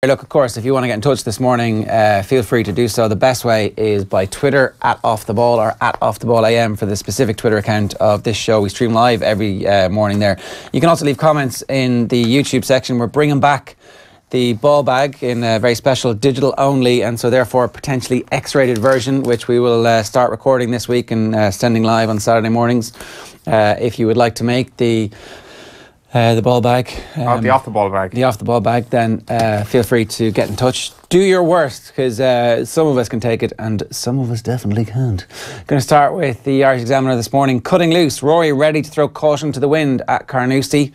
Look, of course, if you want to get in touch this morning, feel free to do so. The best way is by Twitter @OffTheBall or @OffTheBall AM for the specific Twitter account of this show. We stream live every morning there. You can also leave comments in the YouTube section. We're bringing back the ball bag in a very special digital only and so therefore potentially X-rated version, which we will start recording this week and sending live on Saturday mornings. If you would like to make the ball bag. The off the ball bag. The off the ball bag, then feel free to get in touch. Do your worst, because some of us can take it and some of us definitely can't. Going to start with the Irish Examiner this morning. Cutting loose. Rory ready to throw caution to the wind at Carnoustie.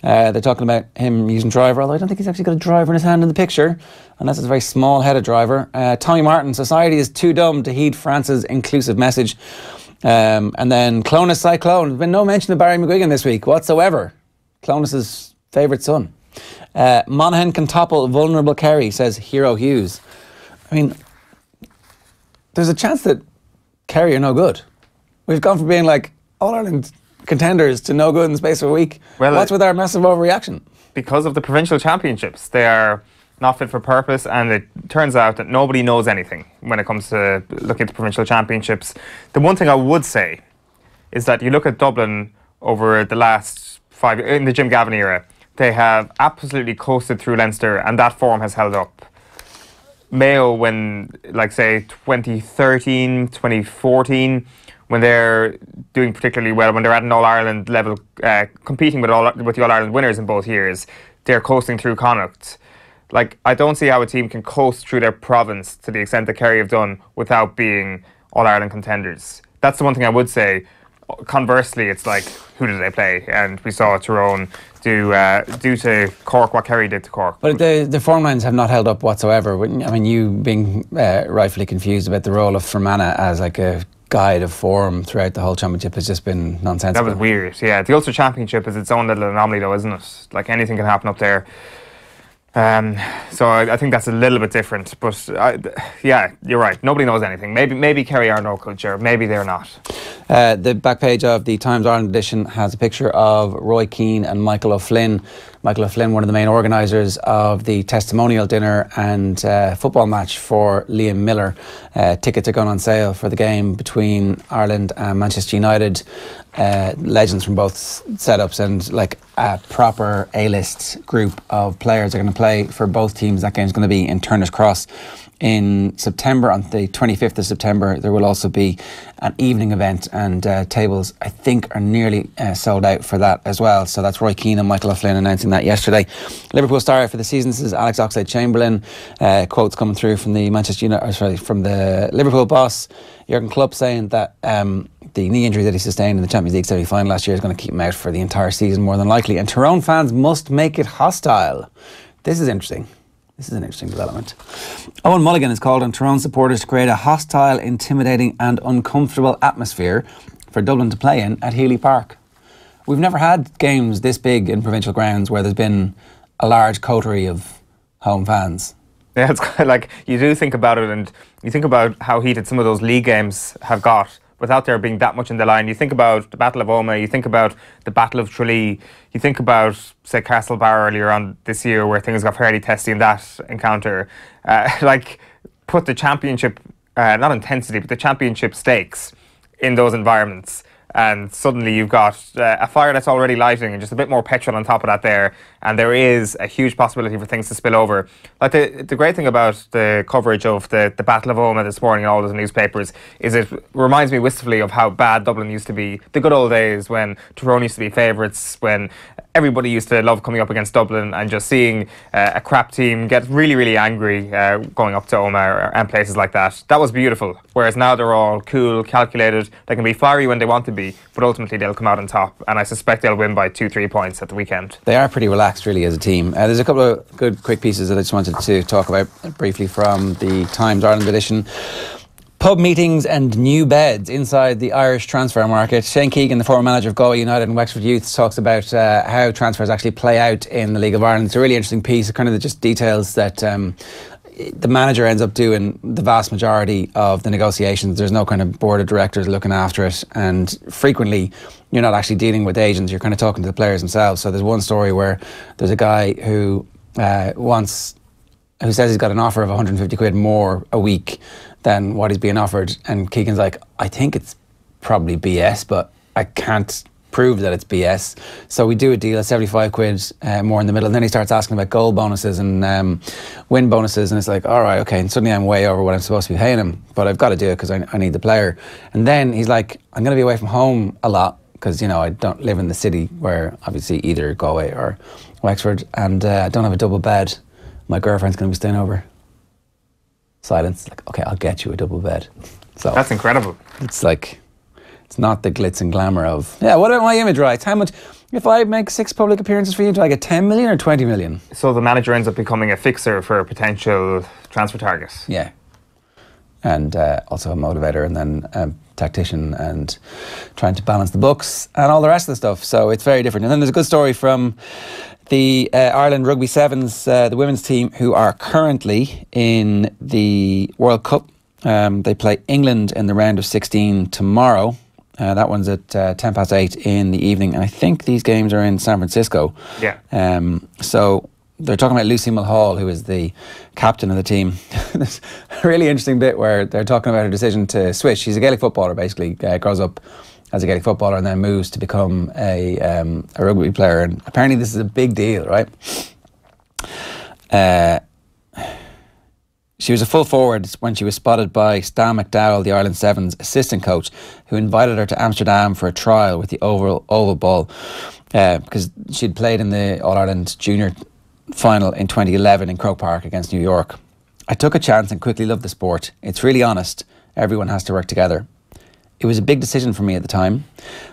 They're talking about him using driver, although I don't think he's actually got a driver in his hand in the picture, unless it's a very small-headed driver. Tommy Martin, society is too dumb to heed France's inclusive message. And then Clonus Cyclone. There's been no mention of Barry McGuigan this week whatsoever. Clonus's favourite son. Monaghan can topple vulnerable Kerry, says Hero Hughes. I mean, there's a chance that Kerry are no good. We've gone from being like All-Ireland contenders to no good in the space of a week. Well, what's with our massive overreaction? Because of the provincial championships. They are not fit for purpose, and it turns out that nobody knows anything when it comes to looking at the provincial championships. The one thing I would say is that you look at Dublin over the last in the Jim Gavin era, they have absolutely coasted through Leinster, and that form has held up. Mayo, when, like, say, 2013, 2014, when they're doing particularly well, when they're at an All-Ireland level, competing with the All-Ireland winners in both years, they're coasting through Connacht. Like, I don't see how a team can coast through their province to the extent that Kerry have done without being All-Ireland contenders. That's the one thing I would say. Conversely, it's like, who did they play? And we saw Tyrone do to Cork what Kerry did to Cork. But the form lines have not held up whatsoever. I mean, you being rightfully confused about the role of Fermanagh as like a guide of form throughout the whole championship has just been nonsensical. That was weird, yeah. The Ulster Championship is its own little anomaly though, isn't it? Like, anything can happen up there. So I think that's a little bit different, but yeah, you're right. Nobody knows anything. Maybe Kerry are no culture. Maybe they're not. The back page of the Times Ireland edition has a picture of Roy Keane and Michael O'Flynn. Michael O'Flynn, one of the main organisers of the testimonial dinner and football match for Liam Miller. Tickets are going on sale for the game between Ireland and Manchester United. Legends from both setups, and like a proper A-list group of players are going to play for both teams. That game's going to be in Turner's Cross in September. On the 25th of September there will also be an evening event, and tables I think are nearly sold out for that as well. So that's Roy Keane and Michael O'Flynn announcing that yesterday. Liverpool star for the season, this is Alex Oxlade-Chamberlain. Quotes coming through from the from the Liverpool boss Jurgen Klopp, saying that the knee injury that he sustained in the Champions League semi-final last year is going to keep him out for the entire season more than likely, and Tyrone fans must make it hostile. This is interesting. This is an interesting development. Owen Mulligan has called on Tyrone supporters to create a hostile, intimidating and uncomfortable atmosphere for Dublin to play in at Healy Park. We've never had games this big in provincial grounds where there's been a large coterie of home fans. Yeah, it's kind of like, you do think about it, and you think about how heated some of those league games have got without there being that much in the line. You think about the Battle of Omagh, you think about the Battle of Tralee, you think about, say, Castlebar earlier on this year where things got fairly testy in that encounter. Like, put the championship, not intensity, but the championship stakes in those environments, and suddenly you've got a fire that's already lighting and just a bit more petrol on top of that there, and there is a huge possibility for things to spill over. Like, the great thing about the coverage of the Battle of Omagh this morning in all those newspapers is it reminds me wistfully of how bad Dublin used to be. The good old days when Tyrone used to be favourites, when everybody used to love coming up against Dublin, and just seeing a crap team get really, really angry going up to Omagh and places like that. That was beautiful. Whereas now they're all cool, calculated. They can be fiery when they want to be, but ultimately they'll come out on top, and I suspect they'll win by 2-3 points at the weekend. They are pretty relaxed really as a team. There's a couple of good quick pieces that I just wanted to talk about briefly from the Times Ireland edition. Pub meetings and new beds inside the Irish transfer market. Shane Keegan, the former manager of Galway United and Wexford Youth, talks about how transfers actually play out in the League of Ireland. It's a really interesting piece. It kind of just details that the manager ends up doing the vast majority of the negotiations. There's no kind of board of directors looking after it, and frequently you're not actually dealing with agents, you're kind of talking to the players themselves. So there's one story where there's a guy who wants who says he's got an offer of 150 quid more a week than what he's being offered. And Keegan's like, I think it's probably BS, but I can't prove that it's BS. So we do a deal at 75 quid more in the middle. And then he starts asking about goal bonuses and win bonuses. And it's like, all right, okay. And suddenly I'm way over what I'm supposed to be paying him. But I've got to do it because I need the player. And then he's like, I'm going to be away from home a lot because, you know, I don't live in the city where obviously either Galway or Wexford. And I don't have a double bed. My girlfriend's going to be staying over. Silence. Like, okay, I'll get you a double bed. So that's incredible. It's like, it's not the glitz and glamour of, yeah, what about my image rights? How much, if I make 6 public appearances for you, do I get 10 million or 20 million? So the manager ends up becoming a fixer for a potential transfer target. Yeah. And also a motivator and then a tactician and trying to balance the books and all the rest of the stuff. So it's very different. And then there's a good story from the Ireland Rugby Sevens, the women's team, who are currently in the World Cup. They play England in the round of 16 tomorrow. That one's at 8:10 in the evening. And I think these games are in San Francisco. Yeah. So they're talking about Lucy Mulhall, who is the captain of the team. There's a really interesting bit where they're talking about her decision to switch. She's a Gaelic footballer, basically, grows up as a Gaelic footballer and then moves to become a rugby player. And apparently this is a big deal, right? She was a full forward when she was spotted by Stan McDowell, the Ireland Sevens assistant coach, who invited her to Amsterdam for a trial with the oval ball because she'd played in the All-Ireland Junior final in 2011 in Croke Park against New York. I took a chance and quickly loved the sport. It's really honest. Everyone has to work together. It was a big decision for me at the time.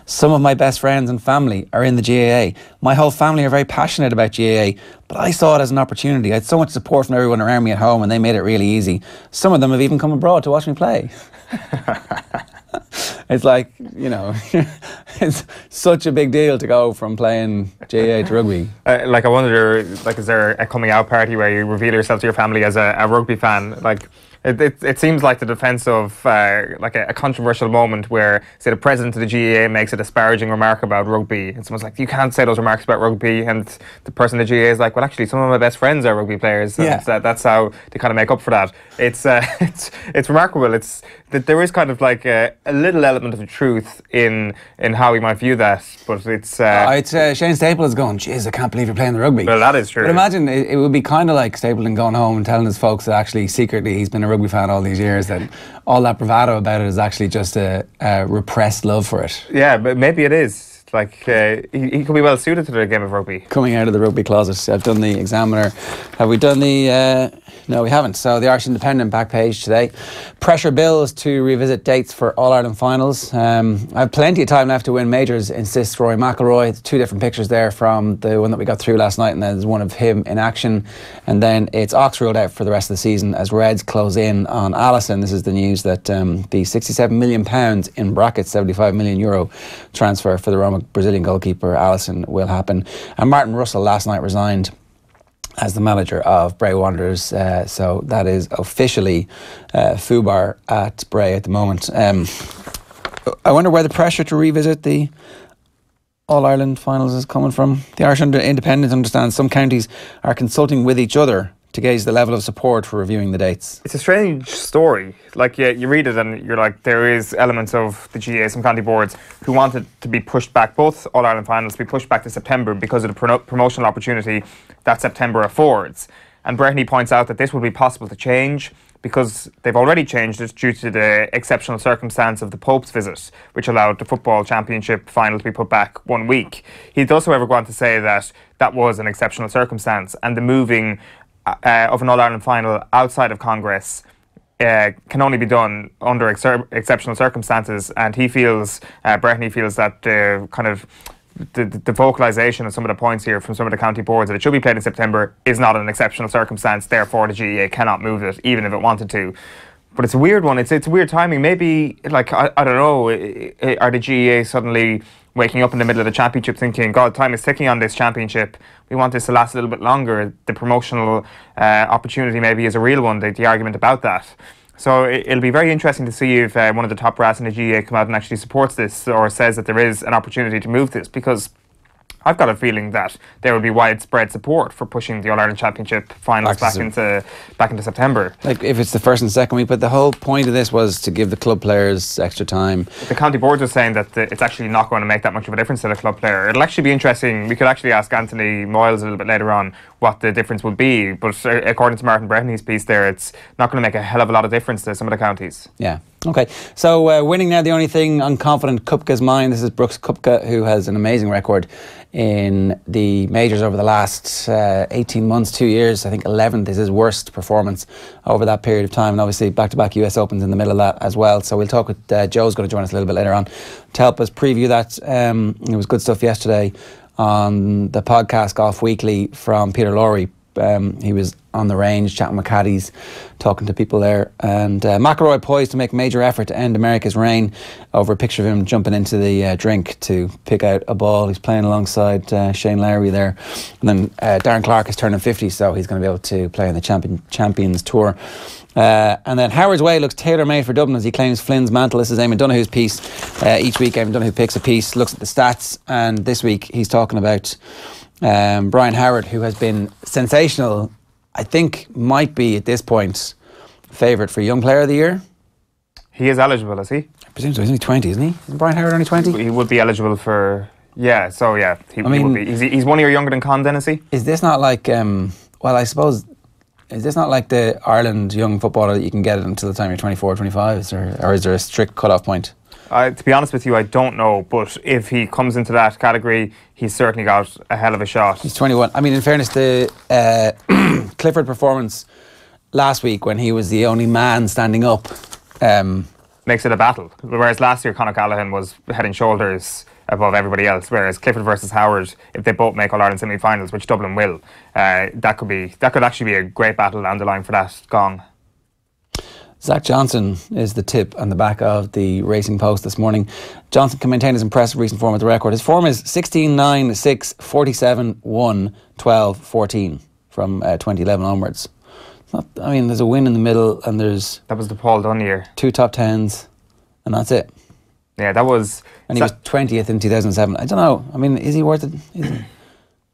Some of my best friends and family are in the GAA. My whole family are very passionate about GAA, but I saw it as an opportunity. I had so much support from everyone around me at home and they made it really easy. Some of them have even come abroad to watch me play. It's like, you know, it's such a big deal to go from playing GAA to rugby. Like, I wonder, like, is there a coming out party where you reveal yourself to your family as a rugby fan? Like, it seems like the defence of like a controversial moment where, say, the president of the GAA makes a disparaging remark about rugby, and someone's like, you can't say those remarks about rugby, and the person in the GAA is like, well, actually, some of my best friends are rugby players, and yeah. That's how they kind of make up for that. It's remarkable. It's that there is kind of like a little element of truth in how we might view that, but it's... Shane Stapleton's going, jeez, I can't believe you're playing the rugby. Well, that is true. But imagine, it would be kind of like Stapleton going home and telling his folks that actually secretly he's been a rugby fan all these years, that all that bravado about it is actually just a repressed love for it. Yeah, but maybe it is. Like, he could be well suited to the game of rugby. Coming out of the rugby closet. I've done the Examiner. Have we done the... No, we haven't. So the Irish Independent back page today. Pressure bills to revisit dates for All-Ireland finals. I have plenty of time left to win majors, insists Rory McIlroy. 2 different pictures there from the one that we got through last night, and then there's one of him in action. And then it's Ox ruled out for the rest of the season as Reds close in on Allison. This is the news that the £67 million in brackets, €75 million transfer for the Roma Brazilian goalkeeper Allison will happen. And Martin Russell last night resigned as the manager of Bray Wanderers, so that is officially FUBAR at Bray at the moment. I wonder where the pressure to revisit the All-Ireland finals is coming from. The Irish Independent understands some counties are consulting with each other to gauge the level of support for reviewing the dates. It's a strange story. Like, you read it and you're like, there is elements of the GAA, some county boards, who wanted to be pushed back, both All-Ireland finals to be pushed back to September because of the promotional opportunity that September affords. And Breheny points out that this would be possible to change because they've already changed it due to the exceptional circumstance of the Pope's visit, which allowed the football championship final to be put back 1 week. He'd also ever go on to say that that was an exceptional circumstance, and the moving of an All-Ireland final outside of Congress can only be done under exceptional circumstances, and he feels, Breheny feels that kind of the vocalisation of some of the points here from some of the county boards that it should be played in September is not an exceptional circumstance, therefore the GAA cannot move it even if it wanted to. But it's a weird one. It's weird timing. Maybe, like, I don't know, are the GAA suddenly waking up in the middle of the championship thinking, God, time is ticking on this championship. We want this to last a little bit longer. The promotional opportunity maybe is a real one, the argument about that. So it'll be very interesting to see if one of the top brass in the GAA come out and actually supports this or says that there is an opportunity to move this, because I've got a feeling that there will be widespread support for pushing the All-Ireland Championship finals back into September. Like if it's the first and second week, but the whole point of this was to give the club players extra time. The county board was saying that it's actually not going to make that much of a difference to the club player. It'll actually be interesting. We could actually ask Anthony Moyles a little bit later on what the difference would be, but according to Martin Brehony's piece there, it's not going to make a hell of a lot of difference to some of the counties. Yeah. Okay. So winning now the only thing on confident Kupka's mind. This is Brooks Koepka, who has an amazing record in the majors over the last 18 months, 2 years. I think 11th is his worst performance over that period of time, and obviously back-to-back US Opens in the middle of that as well. So we'll talk with Joe's going to join us a little bit later on to help us preview that. It was good stuff yesterday on the podcast Golf Weekly from Peter Lowry. He was on the range chatting with caddies, talking to people there, and McIlroy poised to make a major effort to end America's reign, over a picture of him jumping into the drink to pick out a ball. He's playing alongside Shane Lowry there, and then Darren Clark is turning 50, so he's going to be able to play in the Champions Tour. And then Howard's Way looks tailor-made for Dublin as he claims Flynn's mantle. This is Eamon Donoghue's piece. Each week Eamon Donoghue picks a piece, looks at the stats, and this week he's talking about Brian Howard, who has been sensational. I think might be at this point favourite for Young Player of the Year. He is eligible, is he? I presume so. He's only 20, isn't he? Isn't Brian Howard only 20? He would be eligible for... Yeah, so yeah, he would be. He's 1 year younger than Condon, is he? Is this not like... well, I suppose... Is this not like the Ireland young footballer that you can get it until the time you're 24 or 25? Or is there a strict cut-off point? To be honest with you, I don't know. But if he comes into that category, he's certainly got a hell of a shot. He's 21. I mean, in fairness, the Clifford performance last week when he was the only man standing up... makes it a battle. Whereas last year, Conor Callaghan was head and shoulders above everybody else. Whereas Clifford versus Howard, if they both make All-Ireland semi-finals, which Dublin will, that could actually be a great battle down the line for that gong. Zach Johnson is the tip on the back of the Racing Post this morning. Johnson can maintain his impressive recent form at the record. His form is 16-9, 6, 47, 1, 12, 14 from 2011 onwards. It's not, I mean, there's a win in the middle and there's... That was the Paul Dunne year. 2 top 10s and that's it. Yeah, that was... And he was 20th in 2007. I don't know. I mean, is he worth it?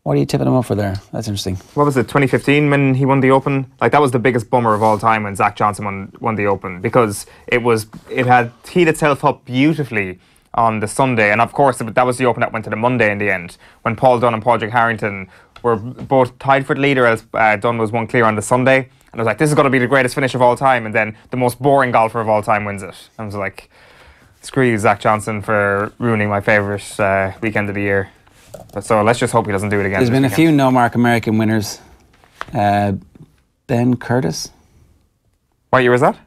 What are you tipping him up for there? That's interesting. What was it, 2015 when he won the Open? Like, that was the biggest bummer of all time when Zach Johnson won the Open, because it had teed itself up beautifully on the Sunday, and of course that was the Open that went to the Monday in the end, when Paul Dunne and Padraig Harrington were both tied for the leader as Dunne was one clear on the Sunday, and I was like, this is going to be the greatest finish of all time, and then the most boring golfer of all time wins it. I was like, screw you, Zach Johnson, for ruining my favourite weekend of the year. So let's just hope he doesn't do it again. There's been a few no-mark American winners. Ben Curtis. What year was that?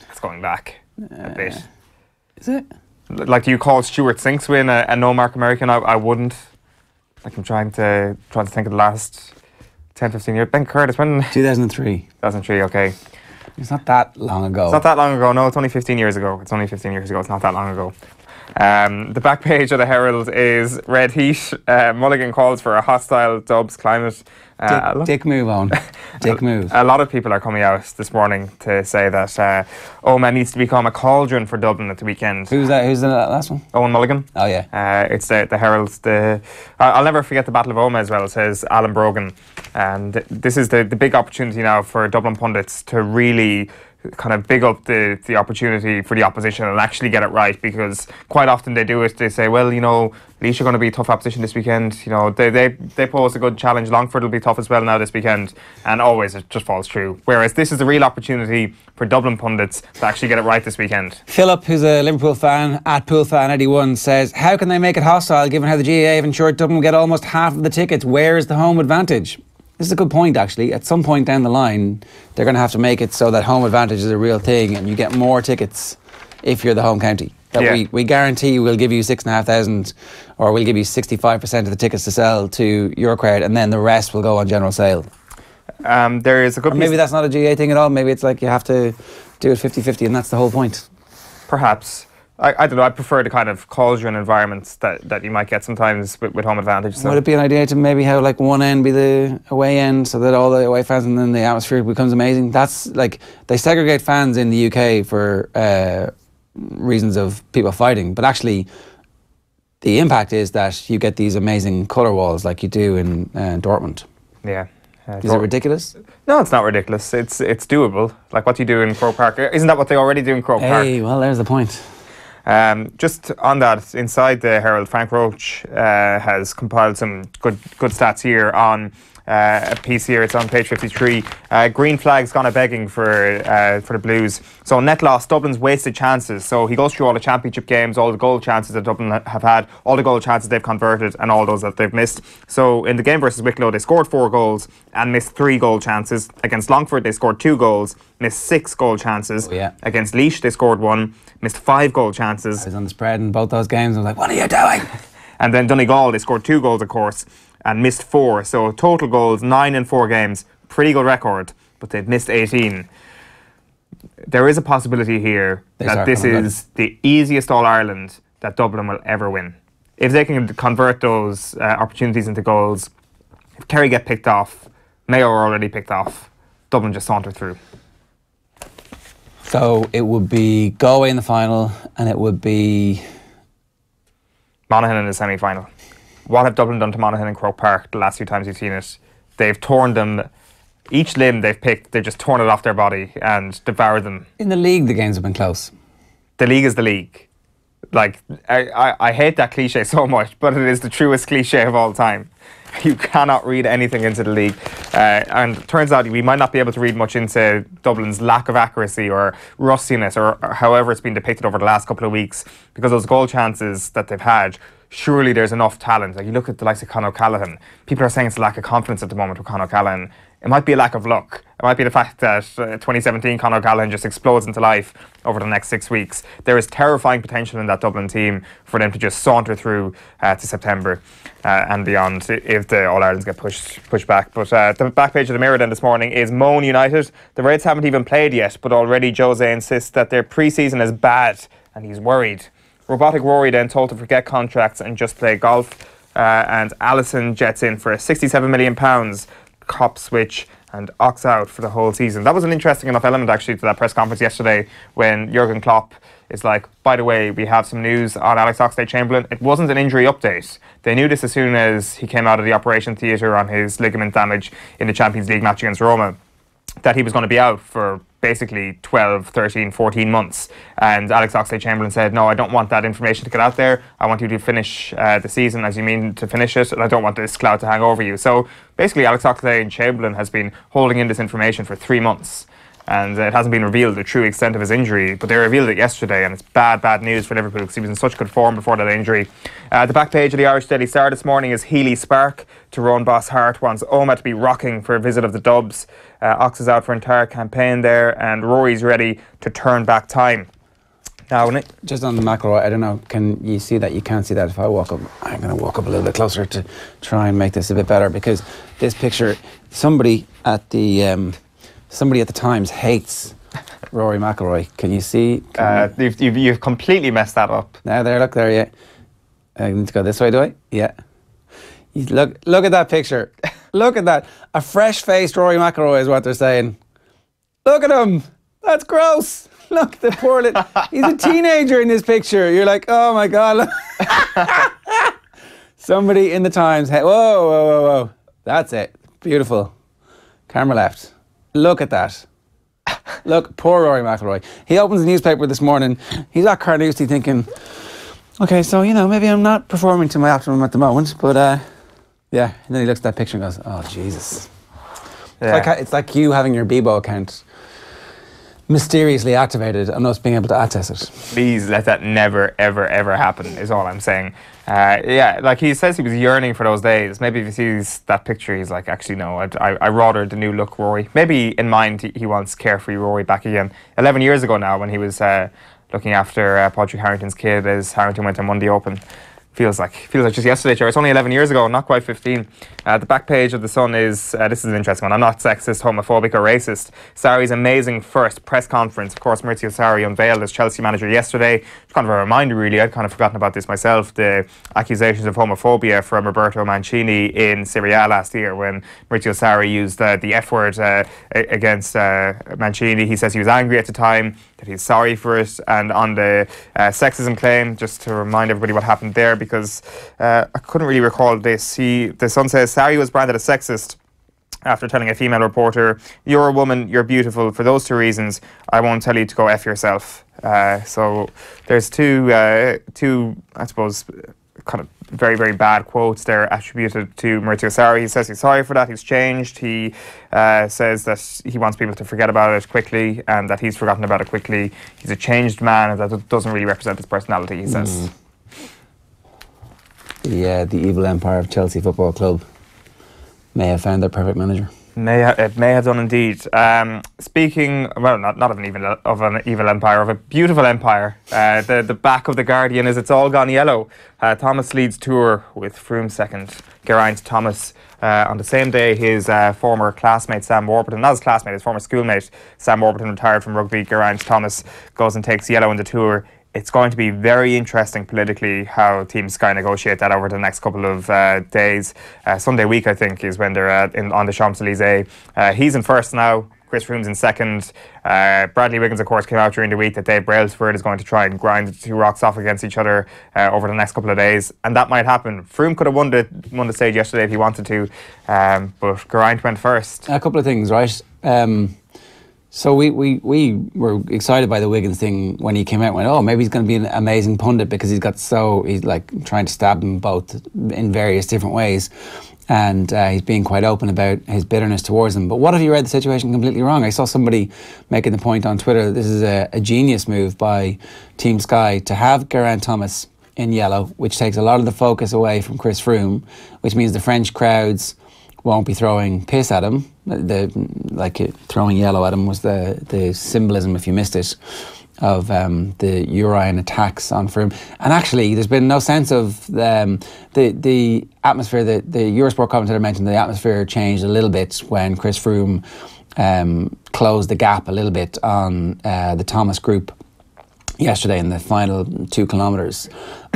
It's going back a bit. Is it? Like, do you call Stuart Sinkswin a no-mark American? I wouldn't. Like, I'm trying to think of the last 10, 15 years. Ben Curtis, when? 2003. 2003, okay. It's not that long ago. It's not that long ago, no. It's only 15 years ago. It's only 15 years ago. It's not that long ago. The back page of the Herald is red heat. Mulligan calls for a hostile Dubs climate. Dick move on. Dick move. A lot of people are coming out this morning to say that Omagh needs to become a cauldron for Dublin at the weekend. Who's that? Who's the last one? Owen Mulligan. Oh yeah. It's the Herald. I'll never forget the Battle of Omagh as well, says Alan Brogan. And this is the big opportunity now for Dublin pundits to really kind of big up the opportunity for the opposition and actually get it right, because quite often they do it. They say, well, you know, at least you're going to be tough opposition this weekend. You know, they pose a good challenge. Longford will be tough as well now this weekend, and always it just falls true. Whereas this is a real opportunity for Dublin pundits to actually get it right this weekend. Philip, who's a Liverpool fan, at PoolFan81, says, how can they make it hostile given how the GAA have ensured Dublin will get almost half of the tickets? Where is the home advantage? This is a good point, actually. At some point down the line, they're going to have to make it so that home advantage is a real thing and you get more tickets if you're the home county. That we guarantee we'll give you 6,500 or we'll give you 65% of the tickets to sell to your crowd, and then the rest will go on general sale. There is a good... Or maybe that's not a GAA thing at all. Maybe it's like you have to do it 50-50 and that's the whole point. Perhaps. I don't know, I prefer the kind of cauldron environments that you might get sometimes with home advantage. So. Would it be an idea to maybe have like one end be the away end so that all the away fans, and then the atmosphere becomes amazing? That's like, they segregate fans in the UK for reasons of people fighting, but actually the impact is that you get these amazing colour walls like you do in Dortmund. Yeah. Is it ridiculous? No, it's not ridiculous. It's doable. Like what you do in Croke Park. Isn't that what they already do in Croke Park? Hey, well, there's the point. Just on that, inside the Herald, Frank Roach has compiled some good stats here on a piece here. It's on page 53. Green flag's gone a begging for the Blues. So net loss, Dublin's wasted chances. So he goes through all the championship games, all the goal chances that Dublin have had, all the goal chances they've converted, and all those that they've missed. So in the game versus Wicklow, they scored 4 goals and missed 3 goal chances. Against Longford, they scored 2 goals, missed 6 goal chances. Oh, yeah. Against Laois, they scored 1, missed 5 goal chances. I was on the spread in both those games. I was like, what are you doing? And then Donegal, they scored 2 goals, of course, and missed 4. So total goals, 9 in 4 games. Pretty good record, but they've missed 18. There is a possibility here that this is the easiest All-Ireland that Dublin will ever win. If they can convert those opportunities into goals, if Kerry get picked off, Mayo are already picked off, Dublin just saunter through. So it would be Galway in the final, and it would be Monaghan in the semi-final. What have Dublin done to Monaghan in Croke Park the last few times you've seen it? They've torn them, each limb they've picked, they've just torn it off their body and devoured them. in the league. The games have been close. The league is the league. Like, I hate that cliche so much, but it is the truest cliche of all time. You cannot read anything into the league. And it turns out we might not be able to read much into Dublin's lack of accuracy or rustiness or however it's been depicted over the last couple of weeks, because those goal chances that they've had, surely there's enough talent. Like you look at the likes of Conor O'Callaghan, people are saying it's a lack of confidence at the moment with Conor O'Callaghan. It might be a lack of luck. It might be the fact that 2017 Conor O'Callaghan just explodes into life over the next 6 weeks. There is terrifying potential in that Dublin team for them to just saunter through to September and beyond if the All-Irelands get pushed back. But the back page of the Mirror then this morning is Moan United. The Reds haven't even played yet, but already Jose insists that their pre-season is bad and he's worried. Robotic Rory then told to forget contracts and just play golf. And Allison jets in for £67 million, cop switch and ox out for the whole season. That was an interesting enough element actually to that press conference yesterday when Jurgen Klopp is like, by the way, we have some news on Alex Oxlade-Chamberlain. It wasn't an injury update. They knew this as soon as he came out of the operation theatre on his ligament damage in the Champions League match against Roma, that he was going to be out for basically 12, 13, 14 months. And Alex Oxlade-Chamberlain said, no, I don't want that information to get out there. I want you to finish the season as you mean to finish it, and I don't want this cloud to hang over you. So basically Alex Oxlade-Chamberlain has been holding in this information for 3 months. And it hasn't been revealed the true extent of his injury, but they revealed it yesterday, and it's bad news for Liverpool because he was in such good form before that injury. The back page of the Irish Daily Star this morning is Healy Spark. Tyrone Boss Hart wants Oma to be rocking for a visit of the Dubs. Ox is out for entire campaign there, and Rory's ready to turn back time. Now, just on the McIlroy, I don't know, can you see that? You can't see that if I walk up. I'm going to walk up a little bit closer to try and make this a bit better, because this picture, somebody at the Times hates Rory McIlroy. Can you see? You've completely messed that up. Now there, look there, yeah. I need to go this way, do I? Yeah. Look at that picture. Look at that. A fresh-faced Rory McIlroy is what they're saying. Look at him. That's gross. Look, the poor little... He's a teenager in this picture. You're like, oh my God. Somebody in the Times... Whoa. That's it. Beautiful. Camera left. Look at that. Look, poor Rory McIlroy. He opens the newspaper this morning. He's at Carnoustie thinking, okay, so, maybe I'm not performing to my optimum at the moment, but, yeah. And then he looks at that picture and goes, oh, Jesus. Yeah. It's like you having your Bebo account mysteriously activated and us being able to access it. Please let that never, ever, ever happen, is all I'm saying. Yeah, like he says he was yearning for those days. Maybe if he sees that picture, he's like, actually, no, I rather the new look Rory. Maybe in mind he wants carefree Rory back again. 11 years ago now, when he was looking after Patrick Harrington's kid as Harrington went and won the Open. Feels like just yesterday, Ger. It's only 11 years ago, not quite 15. The back page of The Sun is, this is an interesting one. I'm not sexist, homophobic or racist. Sarri's amazing first press conference. Of course, Maurizio Sarri unveiled as Chelsea manager yesterday. It's kind of a reminder, really. I'd kind of forgotten about this myself. The accusations of homophobia from Roberto Mancini in Serie A last year when Maurizio Sarri used the F word against Mancini. He says he was angry at the time. that he's sorry for it. And on the sexism claim, just to remind everybody what happened there, because I couldn't really recall this. The Sun says Sarri was branded a sexist after telling a female reporter, "You're a woman, you're beautiful. For those two reasons, I won't tell you to go F yourself." So there's two, I suppose, kind of very, very bad quotes there attributed to Maurizio Sarri. He says he's sorry for that, he's changed. He says that he wants people to forget about it quickly and that he's forgotten about it quickly. He's a changed man and that doesn't really represent his personality, he says. Yeah, the evil empire of Chelsea Football Club may have found their perfect manager. It may have done indeed. Speaking, well, not of an evil empire, of a beautiful empire. The back of the Guardian is "It's all gone yellow." Thomas leads tour with Froome second. Geraint Thomas on the same day his former classmate Sam Warburton, not his classmate, his former schoolmate Sam Warburton retired from rugby. Geraint Thomas goes and takes yellow in the tour. It's going to be very interesting politically how Team Sky negotiate that over the next couple of days. Sunday week, I think, is when they're on the Champs-Élysées. He's in first now. Chris Froome's in second. Bradley Wiggins, of course, came out during the week that Dave Brailsford is going to try and grind the two rocks off against each other over the next couple of days. And that might happen. Froome could have won the stage yesterday if he wanted to. But Geraint went first. A couple of things, right? So we were excited by the Wiggins thing when he came out and went, oh, maybe he's going to be an amazing pundit because he's like trying to stab them both in various different ways. And he's being quite open about his bitterness towards them. But what if he read the situation completely wrong? I saw somebody making the point on Twitter that this is a genius move by Team Sky to have Geraint Thomas in yellow, which takes a lot of the focus away from Chris Froome, which means the French crowds won't be throwing piss at him. Throwing yellow at him was the symbolism, if you missed it, of the Urian attacks on Froome. And actually, there's been no sense of the atmosphere. The Eurosport commentator mentioned the atmosphere changed a little bit when Chris Froome closed the gap a little bit on the Thomas group yesterday in the final 2 kilometres.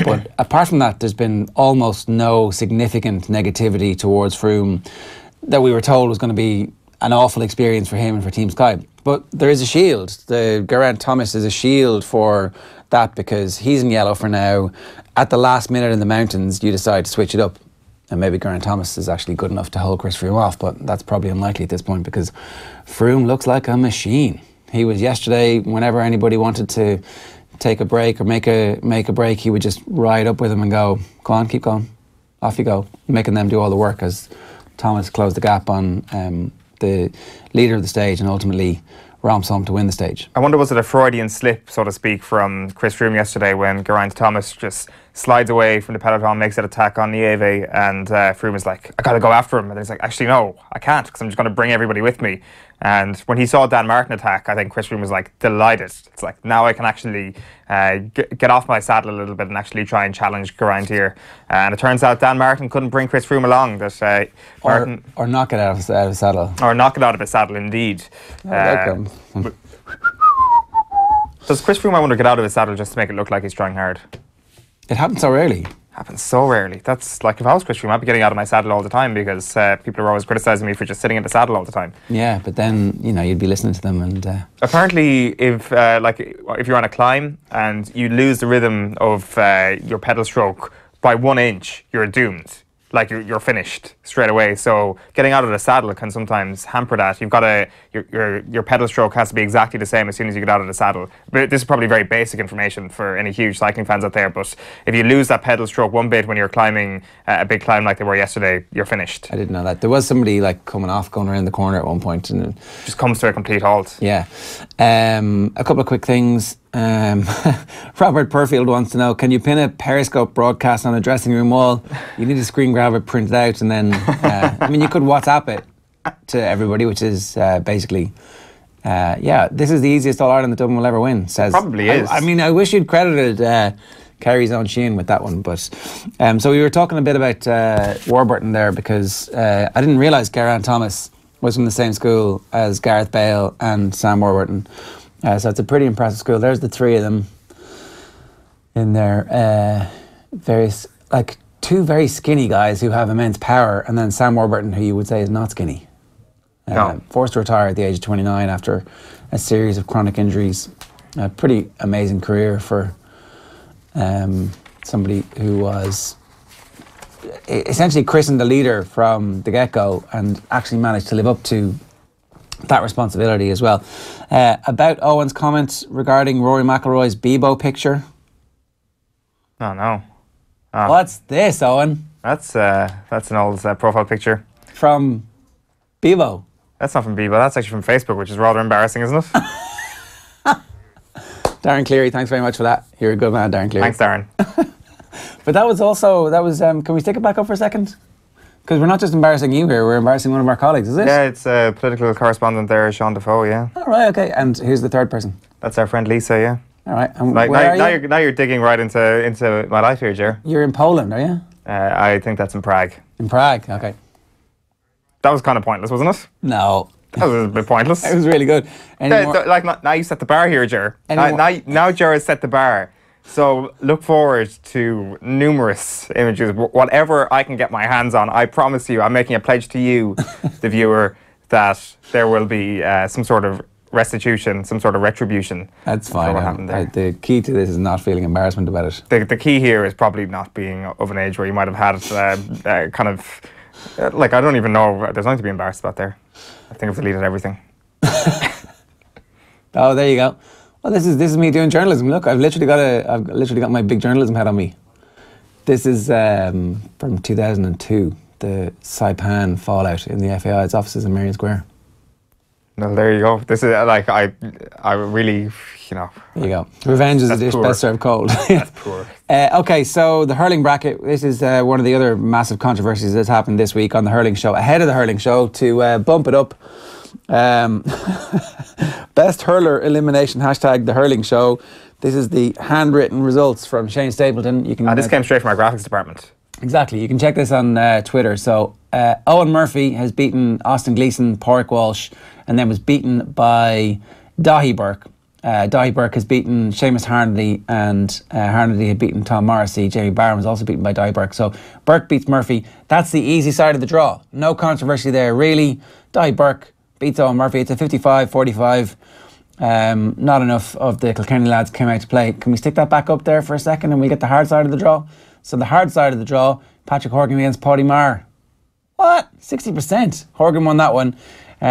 But apart from that, there's been almost no significant negativity towards Froome that we were told was going to be an awful experience for him and for Team Sky. But there is a shield. The Geraint Thomas is a shield for that because he's in yellow for now. At the last minute in the mountains, you decide to switch it up. And maybe Geraint Thomas is actually good enough to hold Chris Froome off, but that's probably unlikely at this point because Froome looks like a machine. He was yesterday, whenever anybody wanted to take a break or make a break, he would just ride up with him and go on, keep going, off you go, making them do all the work as Thomas closed the gap on the leader of the stage and ultimately romps home to win the stage. I wonder, was it a Freudian slip, so to speak, from Chris Froome yesterday when Geraint Thomas just slides away from the peloton, makes that attack on Nieve, and Froome is like, I gotta go after him. And he's like, actually, no, I can't, because I'm just going to bring everybody with me. And when he saw Dan Martin attack, I think Chris Froome was like delighted. It's like, now I can actually get off my saddle a little bit and actually try and challenge Geraint here. And it turns out Dan Martin couldn't bring Chris Froome along. That Martin or knock it out of his saddle. Or knock it out of his saddle, indeed. Does Chris Froome, I wonder, get out of his saddle just to make it look like he's trying hard? It happens so rarely. Happens so rarely. That's like, if I was Chris Froome, I'd be getting out of my saddle all the time because people are always criticising me for just sitting in the saddle all the time. Yeah, but then, you'd be listening to them and... Apparently, if you're on a climb and you lose the rhythm of your pedal stroke by 1 inch, you're doomed. Like, you're finished straight away. So getting out of the saddle can sometimes hamper that. You've got your pedal stroke has to be exactly the same as soon as you get out of the saddle. But this is probably very basic information for any huge cycling fans out there. But if you lose that pedal stroke one bit when you're climbing a big climb like they were yesterday, you're finished. I didn't know that. There was somebody going around the corner at one point, and it just comes to a complete halt. Yeah. A couple of quick things. Robert Purfield wants to know, can you pin a Periscope broadcast on a dressing room wall? You need a screen grab it, print it out, and then you could WhatsApp it to everybody, which is basically this is the easiest All-Ireland that Dublin will ever win, says. Probably is. I wish you'd credited Kerry's own Sheehan with that one, but so we were talking a bit about Warburton there because I didn't realise Geraint Thomas was from the same school as Gareth Bale and Sam Warburton. So it's a pretty impressive school. There's the three of them in there. Various, two very skinny guys who have immense power, and then Sam Warburton, who you would say is not skinny. No. Forced to retire at the age of 29 after a series of chronic injuries. A pretty amazing career for somebody who was essentially christened the leader from the get-go and actually managed to live up to that responsibility as well. About Eoin's comments regarding Rory McIlroy's Bebo picture. Oh, no. Oh. What's this, Eoin? That's an old profile picture. From Bebo? That's not from Bebo, that's actually from Facebook, which is rather embarrassing, isn't it? Darren Cleary, thanks very much for that. You're a good man, Darren Cleary. Thanks, Darren. But that was, can we stick it back up for a second? Because we're not just embarrassing you here, we're embarrassing one of our colleagues, is it? Yeah, it's a political correspondent there, Sean Defoe, yeah. All right, okay. And who's the third person? That's our friend Lisa, yeah. All right. And now you're digging right into my life here, Ger. You're in Poland, are you? I think that's in Prague. In Prague, okay. That was kind of pointless, wasn't it? No. That was a bit pointless. It was really good. Now you set the bar here, Ger. Now Ger has set the bar. So look forward to numerous images. Whatever I can get my hands on, I promise you, I'm making a pledge to you, the viewer, that there will be some sort of restitution, some sort of retribution. That's fine. What happened there. The key to this is not feeling embarrassment about it. The key here is probably not being of an age where you might have had kind of, I don't even know, there's nothing to be embarrassed about there. I think I've deleted everything. Oh, there you go. Well, this is me doing journalism. Look, I've literally got my big journalism hat on me. This is from 2002, the Saipan fallout in the FAI's offices in Marion Square. No, there you go. This is I really, There you go. Revenge is a dish best served cold. That's poor. Okay, so the hurling bracket. This is one of the other massive controversies that's happened this week on the hurling show. Ahead of the hurling show, to bump it up. Best hurler elimination, hashtag the hurling show. This is the handwritten results from Shane Stapleton. You can. This came straight from our graphics department. Exactly. You can check this on Twitter. So Owen Murphy has beaten Austin Gleeson, Pádraig Walsh, and then was beaten by Dahi Burke. Dahi Burke has beaten Seamus Harnedy, and Harnedy had beaten Tom Morrissey. Jamie Barron was also beaten by Dahi Burke. So Burke beats Murphy. That's the easy side of the draw. No controversy there, really. Dahi Burke beats Owen Murphy. It's a 55-45. Not enough of the Kilkenny lads came out to play. Can we stick that back up there for a second and we get the hard side of the draw? So the hard side of the draw, Patrick Horgan against Paddy Maher. What? 60%. Horgan won that one.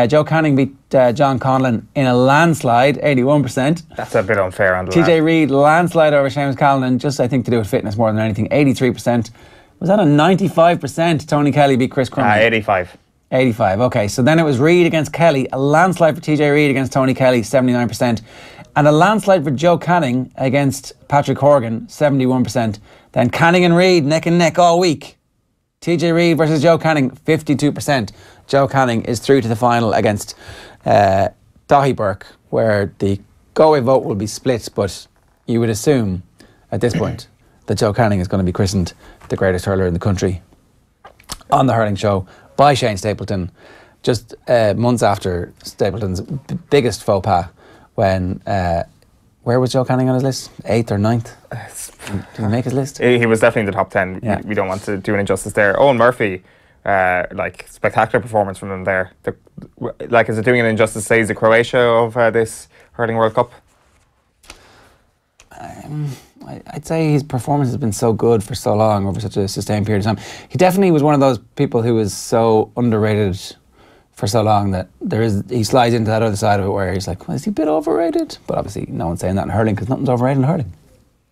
Joe Canning beat John Conlon in a landslide, 81%. That's a bit unfair on the TJ Reid, landslide over Seamus Callanan, just I think to do with fitness more than anything, 83%. Was that a 95%? Tony Kelly beat Chris Crumley? 85. 85, okay. So then it was Reid against Kelly, a landslide for TJ Reid against Tony Kelly, 79%. And a landslide for Joe Canning against Patrick Horgan, 71%. Then Canning and Reid neck and neck all week. TJ Reid versus Joe Canning, 52%. Joe Canning is through to the final against Dahi Burke, where the go-away vote will be split, but you would assume at this point that Joe Canning is going to be christened the greatest hurler in the country on the hurling show by Shane Stapleton, just months after Stapleton's biggest faux pas when, where was Joe Canning on his list? 8th or 9th? Did he make his list? He was definitely in the top 10. Yeah. We don't want to do an injustice there. Owen Murphy, spectacular performance from him there. Is it doing an injustice to say he's the Croatia of this hurling World Cup? I'd say his performance has been so good for so long, over such a sustained period of time. He definitely was one of those people who was so underrated for so long that he slides into that other side of it where he's like, well, is he a bit overrated? But obviously no one's saying that in hurling because nothing's overrated in hurling.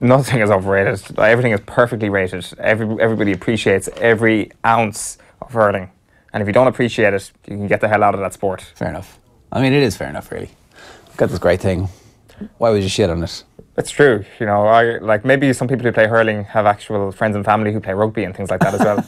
Nothing is overrated. Everything is perfectly rated. Everybody appreciates every ounce of hurling. And if you don't appreciate it, you can get the hell out of that sport. Fair enough. I mean, it is fair enough, really. We've got this great thing. Why would you shit on it? It's true. Maybe some people who play hurling have actual friends and family who play rugby and things like that as well.